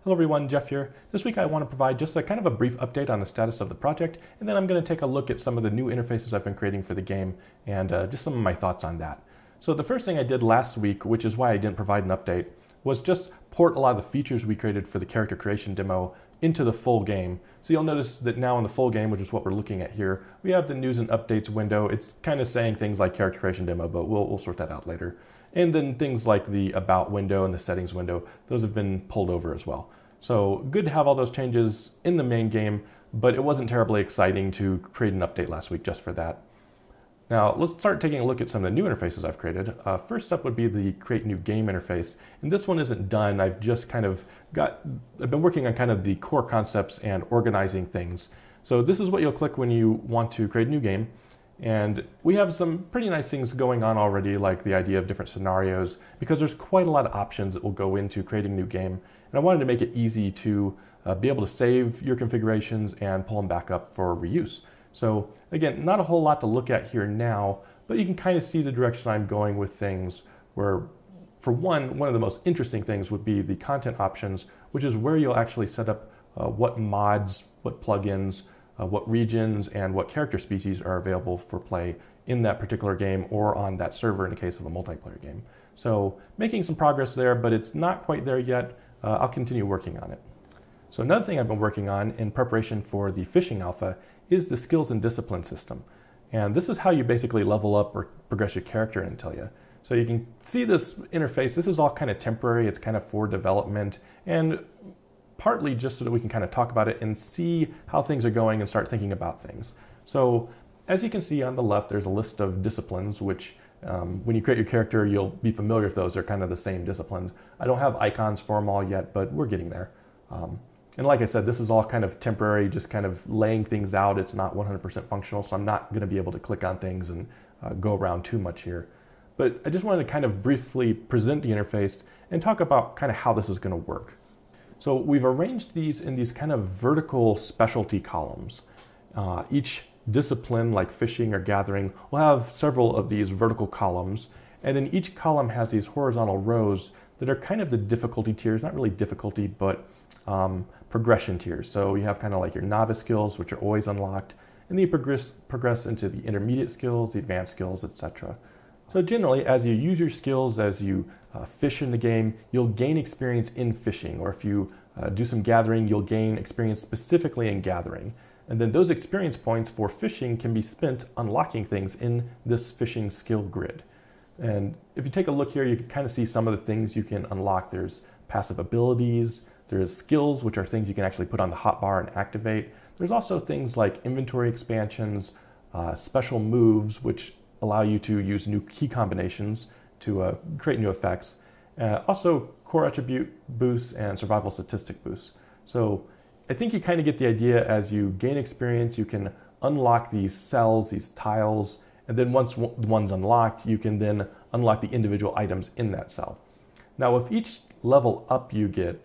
Hello everyone, Jeff here. This week I want to provide just a kind of a brief update on the status of the project, and then I'm going to take a look at some of the new interfaces I've been creating for the game and just some of my thoughts on that. So the first thing I did last week, which is why I didn't provide an update, was just port a lot of the features we created for the character creation demo into the full game. So you'll notice that now in the full game, which is what we're looking at here, we have the news and updates window. It's kind of saying things like character creation demo, but we'll sort that out later. And then things like the about window and the settings window, those have been pulled over as well. So good to have all those changes in the main game, but it wasn't terribly exciting to create an update last week just for that. Now let's start taking a look at some of the new interfaces I've created. First up would be the create new game interface. And this one isn't done. I've been working on kind of the core concepts and organizing things. So this is what you'll click when you want to create a new game. And we have some pretty nice things going on already, like the idea of different scenarios, because there's quite a lot of options that will go into creating a new game. And I wanted to make it easy to be able to save your configurations and pull them back up for reuse. So again, not a whole lot to look at here now, but you can kind of see the direction I'm going with things where, for one of the most interesting things would be the content options, which is where you'll actually set up what mods, what plugins, what regions and what character species are available for play in that particular game or on that server in the case of a multiplayer game. So making some progress there, but it's not quite there yet. I'll continue working on it. So another thing I've been working on in preparation for the fishing alpha is the skills and discipline system. And this is how you basically level up or progress your character in Antilia. So you can see this interface. This is all kind of temporary. It's kind of for development and partly just so that we can kind of talk about it and see how things are going and start thinking about things. So as you can see on the left, there's a list of disciplines, which when you create your character, you'll be familiar with those. They're kind of the same disciplines. I don't have icons for them all yet, but we're getting there. And like I said, this is all kind of temporary, just kind of laying things out. It's not 100% functional, so I'm not going to be able to click on things and go around too much here. But I just wanted to kind of briefly present the interface and talk about kind of how this is going to work. So we've arranged these in these kind of vertical specialty columns. Each discipline, like fishing or gathering, will have several of these vertical columns, and then each column has these horizontal rows that are kind of the difficulty tiers, not really difficulty, but progression tiers. So you have kind of like your novice skills, which are always unlocked, and then you progress into the intermediate skills, the advanced skills, etc. So generally, as you use your skills, as you fish in the game, you'll gain experience in fishing, or if you do some gathering, you'll gain experience specifically in gathering. And then those experience points for fishing can be spent unlocking things in this fishing skill grid. And if you take a look here, you can kind of see some of the things you can unlock. There's passive abilities, there's skills, which are things you can actually put on the hotbar and activate. There's also things like inventory expansions, special moves, which allow you to use new key combinations to create new effects. Also core attribute boosts and survival statistic boosts. So I think you kind of get the idea. As you gain experience, you can unlock these cells, these tiles, and then once one's unlocked, you can then unlock the individual items in that cell. Now with each level up you get,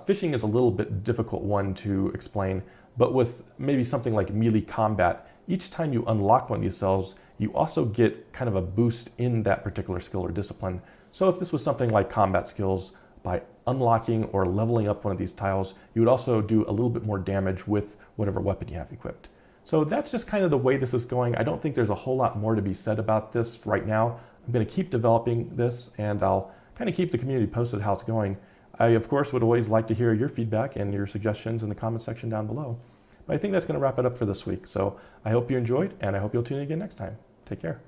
fishing is a little bit difficult one to explain, but with maybe something like melee combat, each time you unlock one of these cells, you also get kind of a boost in that particular skill or discipline. So if this was something like combat skills, by unlocking or leveling up one of these tiles, you would also do a little bit more damage with whatever weapon you have equipped. So that's just kind of the way this is going. I don't think there's a whole lot more to be said about this right now. I'm going to keep developing this, and I'll kind of keep the community posted how it's going. I, of course, would always like to hear your feedback and your suggestions in the comment section down below. But I think that's going to wrap it up for this week. So I hope you enjoyed, and I hope you'll tune in again next time. Take care.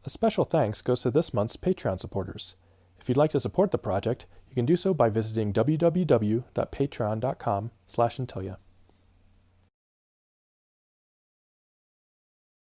A special thanks goes to this month's Patreon supporters. If you'd like to support the project, you can do so by visiting www.patreon.com/Antilia.